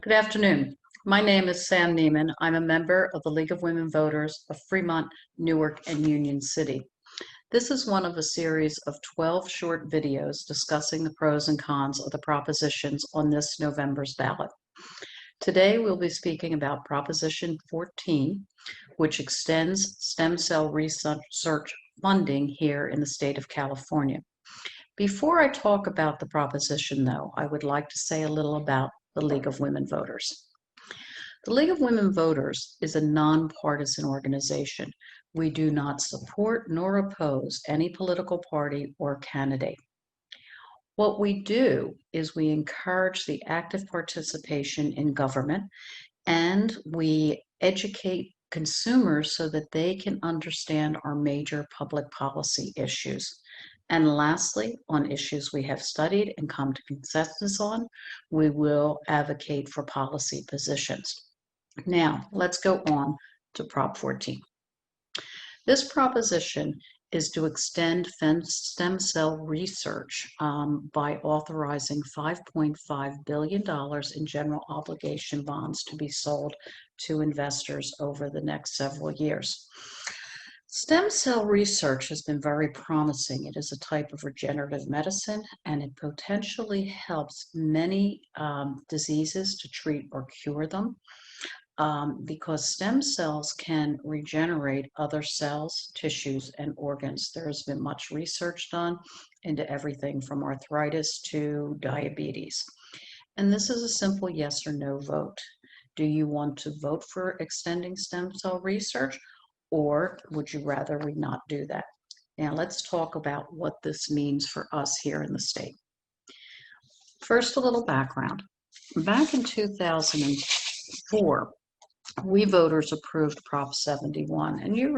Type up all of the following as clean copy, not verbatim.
Good afternoon. My name is Sam Neiman. I'm a member of the League of Women Voters of Fremont, Newark, and Union City. This is one of a series of 12 short videos discussing the pros and cons of the propositions on this November's ballot. Today, we'll be speaking about Proposition 14, which extends stem cell research funding here in the state of California. Before I talk about the proposition, though, I would like to say a little about the League of Women Voters. The League of Women Voters is a nonpartisan organization. We do not support nor oppose any political party or candidate. What we do is we encourage the active participation in government, and we educate consumers so that they can understand our major public policy issues. And lastly, on issues we have studied and come to consensus on, we will advocate for policy positions. Now, let's go on to Prop 14. This proposition is to extend stem cell research by authorizing $5.5 billion in general obligation bonds to be sold to investors over the next several years. Stem cell research has been very promising. It is a type of regenerative medicine, and it potentially helps many diseases to treat or cure them. Because stem cells can regenerate other cells, tissues, and organs. There has been much research done into everything from arthritis to diabetes. And this is a simple yes or no vote. Do you want to vote for extending stem cell research, or would you rather we not do that? Now let's talk about what this means for us here in the state. First, a little background. Back in 2004, we voters approved Prop 71, and you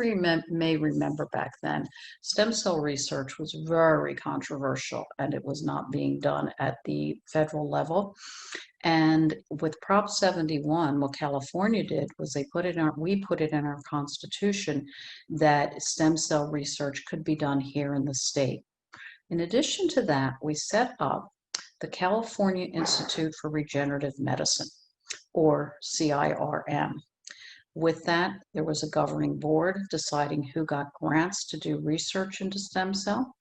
may remember back then, stem cell research was very controversial, and it was not being done at the federal level. And with Prop 71, what California did was we put it in our Constitution that stem cell research could be done here in the state. In addition to that, we set up the California Institute for Regenerative Medicine, or CIRM. With that, there was a governing board deciding who got grants to do research into stem cell,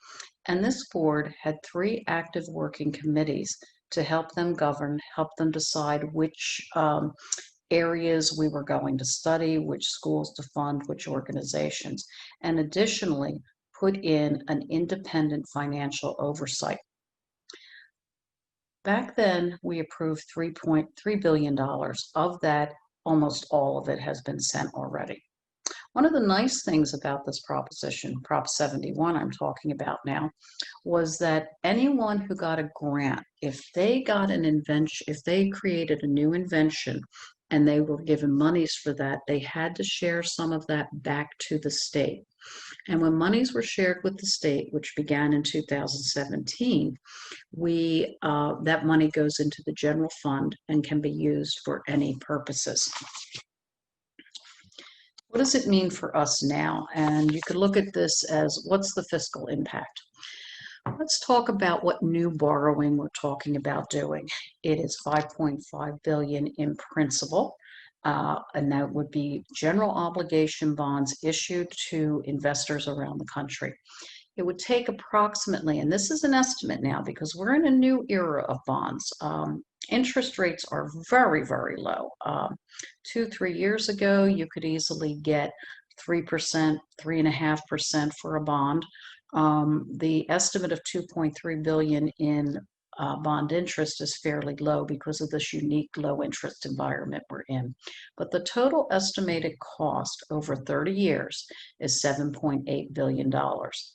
and this board had 3 active working committees to help them govern, help them decide which areas we were going to study, which schools to fund, which organizations, and additionally put in an independent financial oversight. Back then, we approved $3.3 billion. Of that, almost all of it has been sent already. One of the nice things about this proposition, Prop 71 I'm talking about now, was that anyone who got a grant, if they got an invention, if they created a new invention and they were given monies for that, they had to share some of that back to the state. And when monies were shared with the state, which began in 2017, that money goes into the general fund and can be used for any purposes. What does it mean for us now? And you could look at this as, what's the fiscal impact? Let's talk about what new borrowing we're talking about doing. It is $5.5 billion in principal. And that would be general obligation bonds issued to investors around the country. It would take approximately, and this is an estimate now because we're in a new era of bonds. Interest rates are very, very low. 2-3 years ago, you could easily get 3%, 3.5% for a bond. The estimate of $2.3 billion in bond interest is fairly low because of this unique low interest environment we're in. But the total estimated cost over 30 years is $7.8 billion.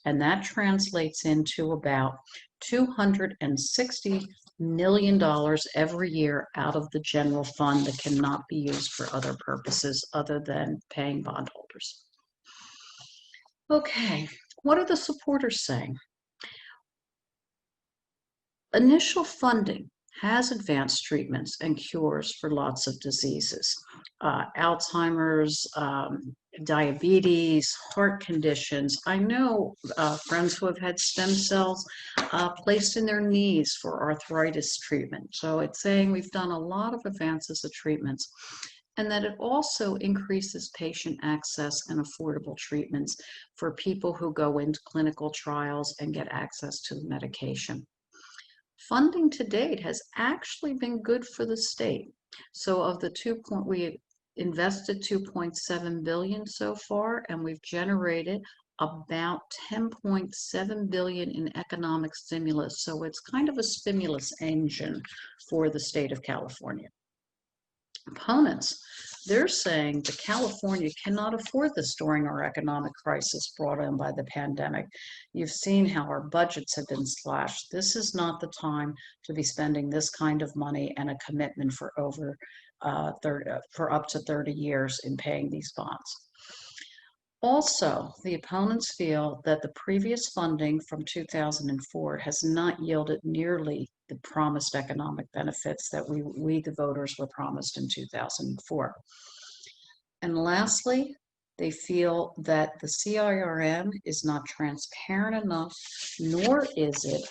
And that translates into about $260 million every year out of the general fund that cannot be used for other purposes other than paying bondholders. Okay, what are the supporters saying? Initial funding has advanced treatments and cures for lots of diseases. Alzheimer's, diabetes, heart conditions. I know friends who have had stem cells placed in their knees for arthritis treatment. So it's saying we've done a lot of advances of treatments, and that it also increases patient access and affordable treatments for people who go into clinical trials and get access to the medication. Funding to date has actually been good for the state. So of the we invested 2.7 billion so far, and we've generated about 10.7 billion in economic stimulus. So it's kind of a stimulus engine for the state of California. Opponents, they're saying that California cannot afford this during our economic crisis brought on by the pandemic. You've seen how our budgets have been slashed. This is not the time to be spending this kind of money and a commitment for for up to 30 years in paying these bonds. Also, the opponents feel that the previous funding from 2004 has not yielded nearly the promised economic benefits that we the voters, were promised in 2004. And lastly, they feel that the CIRM is not transparent enough, nor is it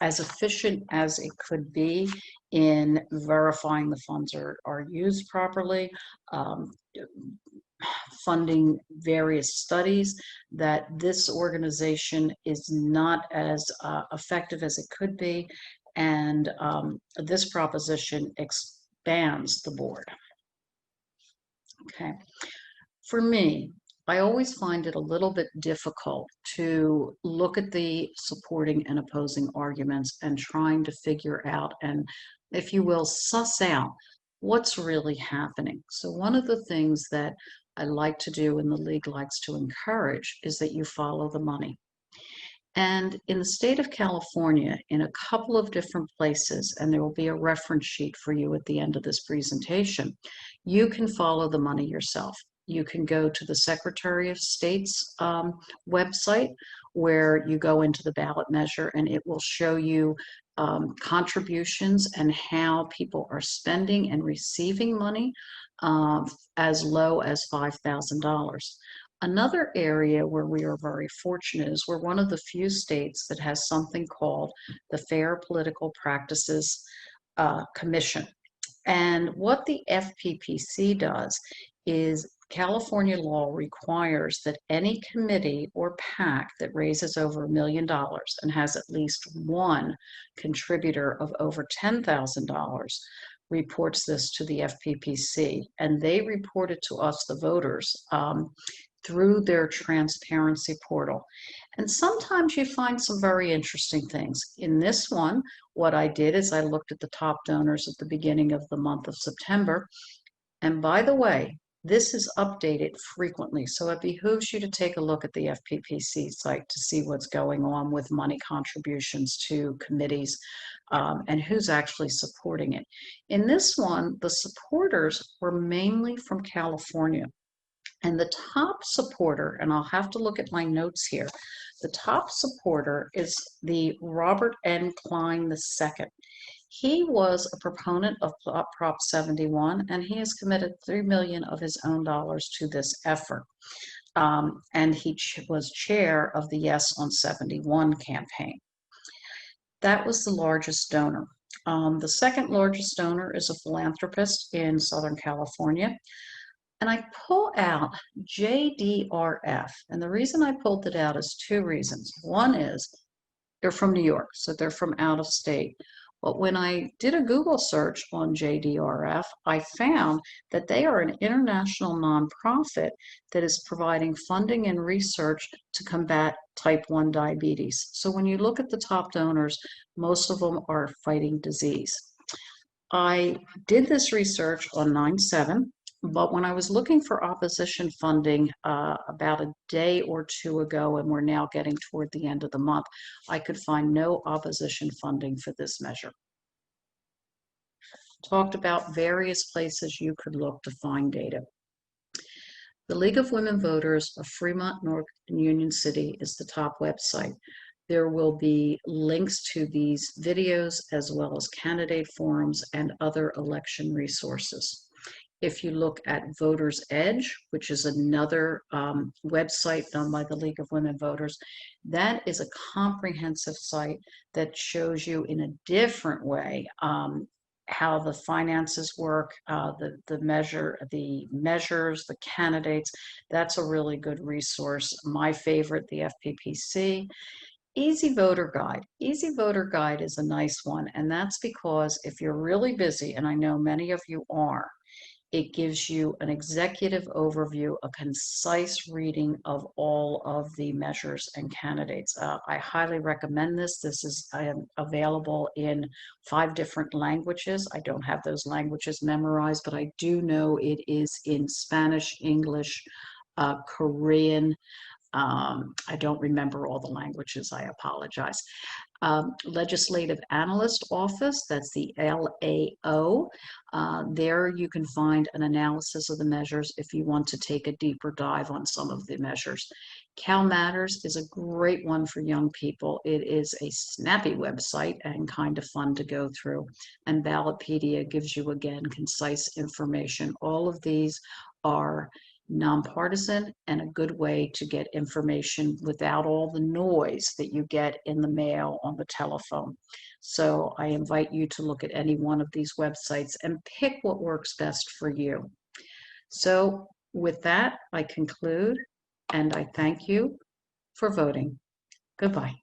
as efficient as it could be in verifying the funds are used properly, funding various studies, that this organization is not as effective as it could be, and this proposition expands the board. Okay, for me, I always find it a little bit difficult to look at the supporting and opposing arguments and trying to figure out and, if you will, suss out what's really happening. So one of the things that I like to do and the league likes to encourage is that you follow the money. And in the state of California, in a couple of different places, and there will be a reference sheet for you at the end of this presentation, you can follow the money yourself. You can go to the Secretary of State's website, where you go into the ballot measure, and it will show you contributions and how people are spending and receiving money as low as $5,000. Another area where we are very fortunate is we're one of the few states that has something called the Fair Political Practices Commission. And what the FPPC does is California law requires that any committee or PAC that raises over $1 million and has at least one contributor of over $10,000 reports this to the FPPC, and they report it to us, the voters, through their transparency portal. And sometimes you find some very interesting things. In this one, what I did is I looked at the top donors at the beginning of the month of September. And by the way, this is updated frequently, so it behooves you to take a look at the FPPC site to see what's going on with money contributions to committees and who's actually supporting it. In this one, the supporters were mainly from California. And the top supporter, and I'll have to look at my notes here, the top supporter is the Robert N. Klein II. He was a proponent of Prop 71, and he has committed $3 million of his own dollars to this effort. And he was chair of the Yes on 71 campaign. That was the largest donor. The second largest donor is a philanthropist in Southern California. And I pull out JDRF. And the reason I pulled it out is two reasons. One is they're from New York, so they're from out of state. But when I did a Google search on JDRF, I found that they are an international nonprofit that is providing funding and research to combat type 1 diabetes. So when you look at the top donors, most of them are fighting disease. I did this research on 9/7. But when I was looking for opposition funding about a day or two ago, and we're now getting toward the end of the month, I could find no opposition funding for this measure. Talked about various places you could look to find data. The League of Women Voters of Fremont, Newark, and Union City is the top website. There will be links to these videos as well as candidate forums and other election resources. If you look at Voters Edge, which is another website done by the League of Women Voters, that is a comprehensive site that shows you in a different way how the finances work, the measures, the candidates. That's a really good resource. My favorite, the FPPC. Easy Voter Guide. Easy Voter Guide is a nice one, and that's because if you're really busy, and I know many of you are, it gives you an executive overview, a concise reading of all of the measures and candidates. I highly recommend this. This is available in 5 different languages. I don't have those languages memorized, but I do know it is in Spanish, English, Korean. I don't remember all the languages, I apologize. Legislative Analyst Office, that's the LAO. There you can find an analysis of the measures if you want to take a deeper dive on some of the measures. Cal Matters is a great one for young people. It is a snappy website and kind of fun to go through. And Ballotpedia gives you, again, concise information. All of these are nonpartisan and a good way to get information without all the noise that you get in the mail on the telephone. So I invite you to look at any one of these websites and pick what works best for you. So with that, I conclude and I thank you for voting. Goodbye.